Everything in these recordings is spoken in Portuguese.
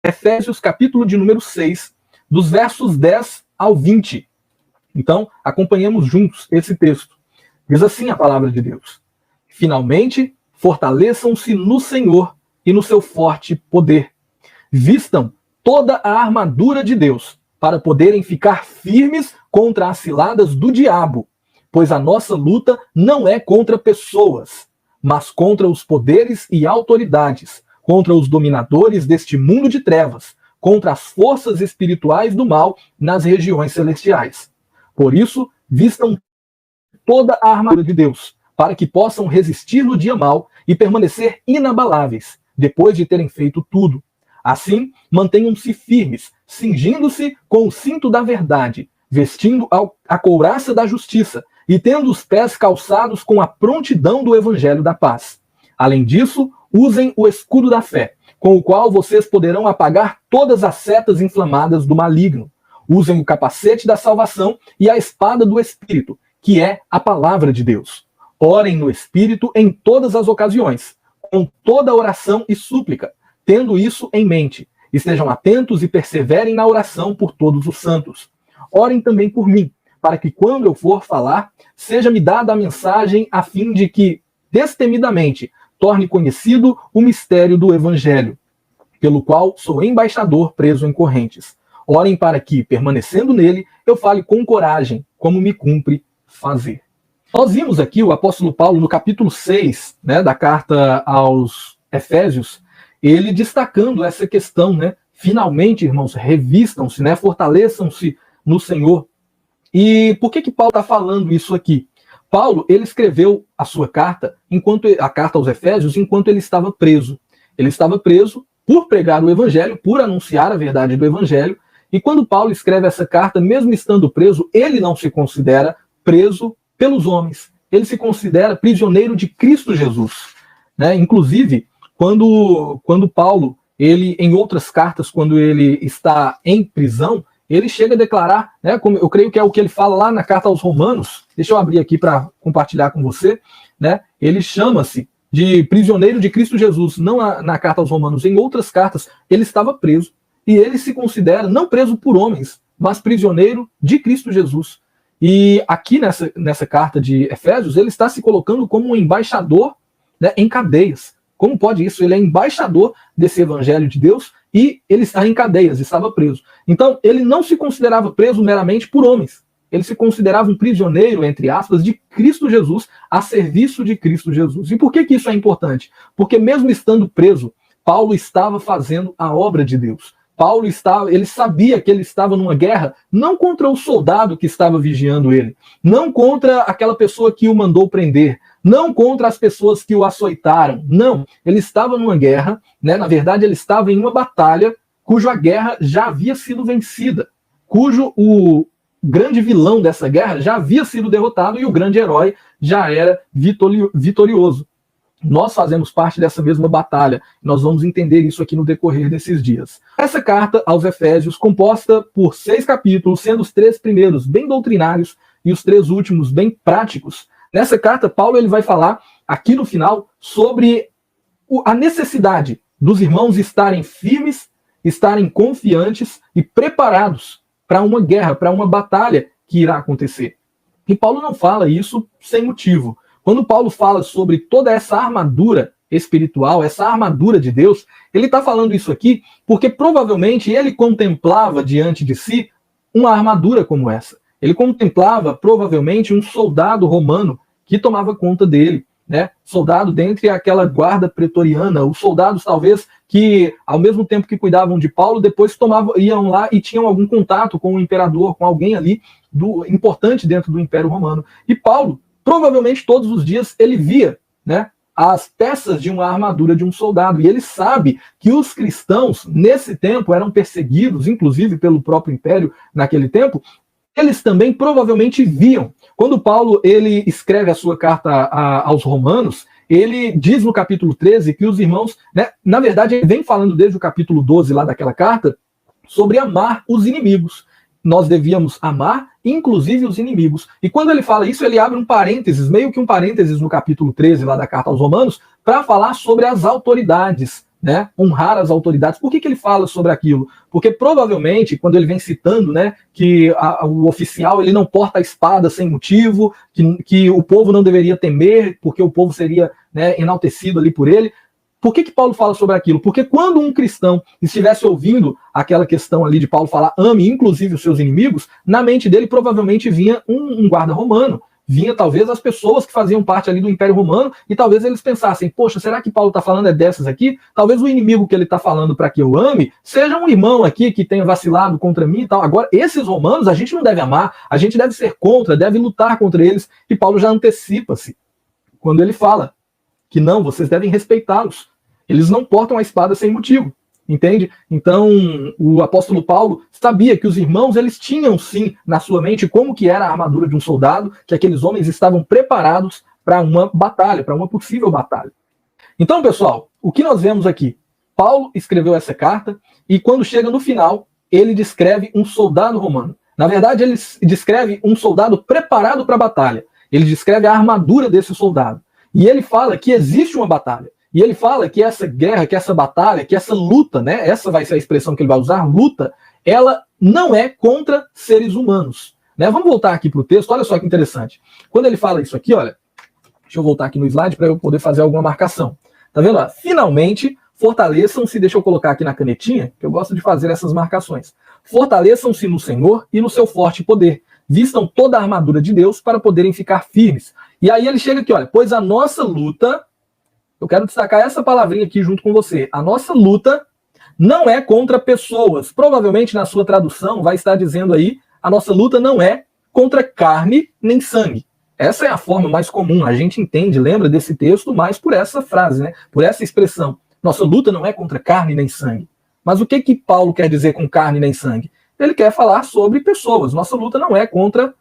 Efésios, capítulo de número 6, dos versos 10 ao 20. Então, acompanhemos juntos esse texto. Diz assim a palavra de Deus: finalmente, fortaleçam-se no Senhor e no seu forte poder. Vistam toda a armadura de Deus, para poderem ficar firmes contra as ciladas do diabo, pois a nossa luta não é contra pessoas, mas contra os poderes e autoridades, contra os dominadores deste mundo de trevas, contra as forças espirituais do mal nas regiões celestiais. Por isso, vistam toda a armadura de Deus, para que possam resistir no dia mau e permanecer inabaláveis, depois de terem feito tudo. Assim, mantenham-se firmes, cingindo-se com o cinto da verdade, vestindo a couraça da justiça e tendo os pés calçados com a prontidão do evangelho da paz. Além disso, usem o escudo da fé, com o qual vocês poderão apagar todas as setas inflamadas do maligno. Usem o capacete da salvação e a espada do Espírito, que é a palavra de Deus. Orem no Espírito em todas as ocasiões, com toda oração e súplica. Tendo isso em mente, estejam atentos e perseverem na oração por todos os santos. Orem também por mim, para que quando eu for falar, seja-me dada a mensagem a fim de que, destemidamente, torne conhecido o mistério do Evangelho, pelo qual sou embaixador preso em correntes. Orem para que, permanecendo nele, eu fale com coragem, como me cumpre fazer. Nós vimos aqui o apóstolo Paulo no capítulo 6, da carta aos Efésios, ele destacando essa questão, Finalmente, irmãos, revistam-se, fortaleçam-se no Senhor. E por que Paulo está falando isso aqui? Paulo, ele escreveu a sua carta, a carta aos Efésios, enquanto ele estava preso. Ele estava preso por pregar o Evangelho, por anunciar a verdade do Evangelho. E quando Paulo escreve essa carta, mesmo estando preso, ele não se considera preso pelos homens. Ele se considera prisioneiro de Cristo Jesus. Inclusive, quando Paulo, ele em outras cartas, quando ele está em prisão, ele chega a declarar, como eu creio que é o que ele fala lá na carta aos Romanos, deixa eu abrir aqui para compartilhar com você, ele chama-se de prisioneiro de Cristo Jesus, não na carta aos Romanos, em outras cartas, ele estava preso, e ele se considera não preso por homens, mas prisioneiro de Cristo Jesus. E aqui nessa carta de Efésios, ele está se colocando como um embaixador em cadeias. Como pode isso? Ele é embaixador desse evangelho de Deus e ele está em cadeias, estava preso. Então, ele não se considerava preso meramente por homens. Ele se considerava um prisioneiro, entre aspas, de Cristo Jesus, a serviço de Cristo Jesus. E por que isso é importante? Porque mesmo estando preso, Paulo estava fazendo a obra de Deus. Ele sabia que ele estava numa guerra não contra o soldado que estava vigiando ele, não contra aquela pessoa que o mandou prender, não contra as pessoas que o açoitaram, não. Ele estava numa guerra, na verdade ele estava em uma batalha cuja guerra já havia sido vencida, cujo o grande vilão dessa guerra já havia sido derrotado e o grande herói já era vitorioso. Nós fazemos parte dessa mesma batalha. Nós vamos entender isso aqui no decorrer desses dias. Essa carta aos Efésios, composta por 6 capítulos, sendo os 3 primeiros bem doutrinários e os 3 últimos bem práticos. Nessa carta, Paulo ele vai falar aqui no final sobre a necessidade dos irmãos estarem firmes, estarem confiantes e preparados para uma guerra, para uma batalha que irá acontecer. E Paulo não fala isso sem motivo. Quando Paulo fala sobre toda essa armadura espiritual, essa armadura de Deus, ele está falando isso aqui porque provavelmente ele contemplava diante de si uma armadura como essa. Ele contemplava provavelmente um soldado romano que tomava conta dele, soldado dentre aquela guarda pretoriana, os soldados talvez que ao mesmo tempo que cuidavam de Paulo, depois iam lá e tinham algum contato com o imperador, com alguém ali importante dentro do Império Romano. E Paulo, provavelmente todos os dias ele via, as peças de uma armadura de um soldado. E ele sabe que os cristãos, nesse tempo, eram perseguidos, inclusive pelo próprio império naquele tempo. Eles também provavelmente viam. Quando Paulo ele escreve a sua carta aos Romanos, ele diz no capítulo 13 que os irmãos, na verdade, ele vem falando desde o capítulo 12 lá daquela carta, sobre amar os inimigos. Nós devíamos amar, inclusive, os inimigos. E quando ele fala isso, ele abre um parênteses, meio que um parênteses no capítulo 13 lá da carta aos Romanos, para falar sobre as autoridades né, honrar as autoridades. Por que ele fala sobre aquilo? Porque provavelmente, quando ele vem citando, né, que o oficial ele não porta a espada sem motivo, que o povo não deveria temer, porque o povo seria, né, enaltecido ali por ele. Por que Paulo fala sobre aquilo? Porque quando um cristão estivesse ouvindo aquela questão ali de Paulo falar, ame inclusive os seus inimigos, na mente dele provavelmente vinha um guarda romano, vinha talvez as pessoas que faziam parte ali do Império Romano, e talvez eles pensassem, poxa, será que Paulo está falando dessas aqui? Talvez o inimigo que ele está falando para que eu ame seja um irmão aqui que tenha vacilado contra mim e tal. Agora, esses romanos a gente não deve amar, a gente deve ser contra, deve lutar contra eles, e Paulo já antecipa-se quando ele fala que não, vocês devem respeitá-los. Eles não portam a espada sem motivo, entende? Então, o apóstolo Paulo sabia que os irmãos, eles tinham sim na sua mente como que era a armadura de um soldado, que aqueles homens estavam preparados para uma batalha, para uma possível batalha. Então, pessoal, o que nós vemos aqui? Paulo escreveu essa carta e quando chega no final, ele descreve um soldado romano. Na verdade, ele descreve um soldado preparado para a batalha. Ele descreve a armadura desse soldado. E ele fala que existe uma batalha. E ele fala que essa guerra, que essa batalha, que essa luta, né, essa vai ser a expressão que ele vai usar, luta, ela não é contra seres humanos. Né? Vamos voltar aqui para o texto, olha só que interessante. Quando ele fala isso aqui, olha, deixa eu voltar aqui no slide para eu poder fazer alguma marcação. Tá vendo? Ó? Finalmente, fortaleçam-se, deixa eu colocar aqui na canetinha, que eu gosto de fazer essas marcações. Fortaleçam-se no Senhor e no seu forte poder. Vistam toda a armadura de Deus para poderem ficar firmes. E aí ele chega aqui, olha, pois a nossa luta... Eu quero destacar essa palavrinha aqui junto com você. A nossa luta não é contra pessoas. Provavelmente na sua tradução vai estar dizendo aí, a nossa luta não é contra carne nem sangue. Essa é a forma mais comum. A gente entende, lembra desse texto mais por essa frase, né? Por essa expressão. Nossa luta não é contra carne nem sangue. Mas o que Paulo quer dizer com carne nem sangue? Ele quer falar sobre pessoas. Nossa luta não é contra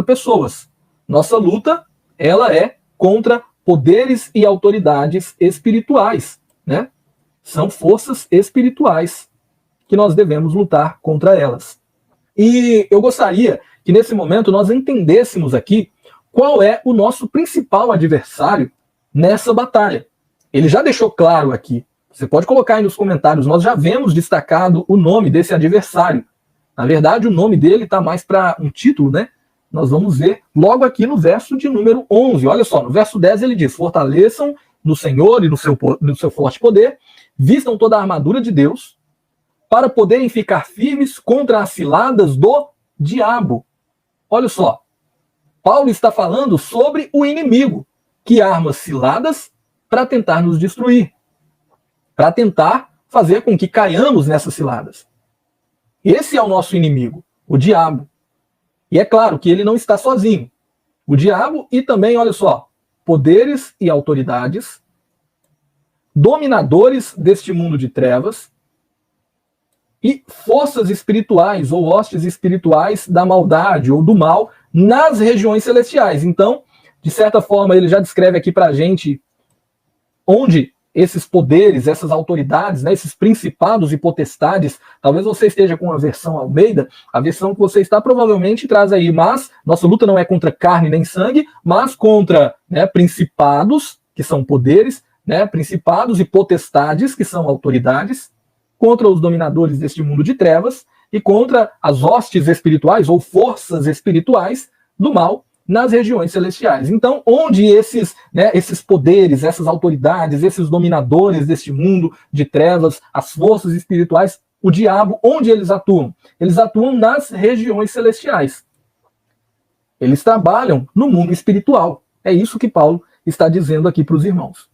pessoas. Nossa luta, ela é contra poderes e autoridades espirituais, né? São forças espirituais que nós devemos lutar contra elas. E eu gostaria que nesse momento nós entendêssemos aqui qual é o nosso principal adversário nessa batalha. Ele já deixou claro aqui. Você pode colocar aí nos comentários, nós já vemos destacado o nome desse adversário. Na verdade, o nome dele está mais para um título, né? Nós vamos ver logo aqui no verso de número 11. Olha só, no verso 10 ele diz, fortaleçam no Senhor e no seu forte poder, vistam toda a armadura de Deus, para poderem ficar firmes contra as ciladas do diabo. Olha só, Paulo está falando sobre o inimigo, que arma ciladas para tentar nos destruir, para tentar fazer com que caiamos nessas ciladas. Esse é o nosso inimigo, o diabo. E é claro que ele não está sozinho. O diabo e também, olha só, poderes e autoridades, dominadores deste mundo de trevas e forças espirituais ou hostes espirituais da maldade ou do mal nas regiões celestiais. Então, de certa forma, ele já descreve aqui para a gente onde esses poderes, essas autoridades, né, esses principados e potestades, talvez você esteja com a versão Almeida, a versão que você está provavelmente traz aí, mas nossa luta não é contra carne nem sangue, mas contra, né, principados, que são poderes, né, principados e potestades, que são autoridades, contra os dominadores deste mundo de trevas e contra as hostes espirituais ou forças espirituais do mal nas regiões celestiais. Então, onde esses poderes, essas autoridades, esses dominadores deste mundo de trevas, as forças espirituais, o diabo, onde eles atuam? Eles atuam nas regiões celestiais. Eles trabalham no mundo espiritual. É isso que Paulo está dizendo aqui para os irmãos.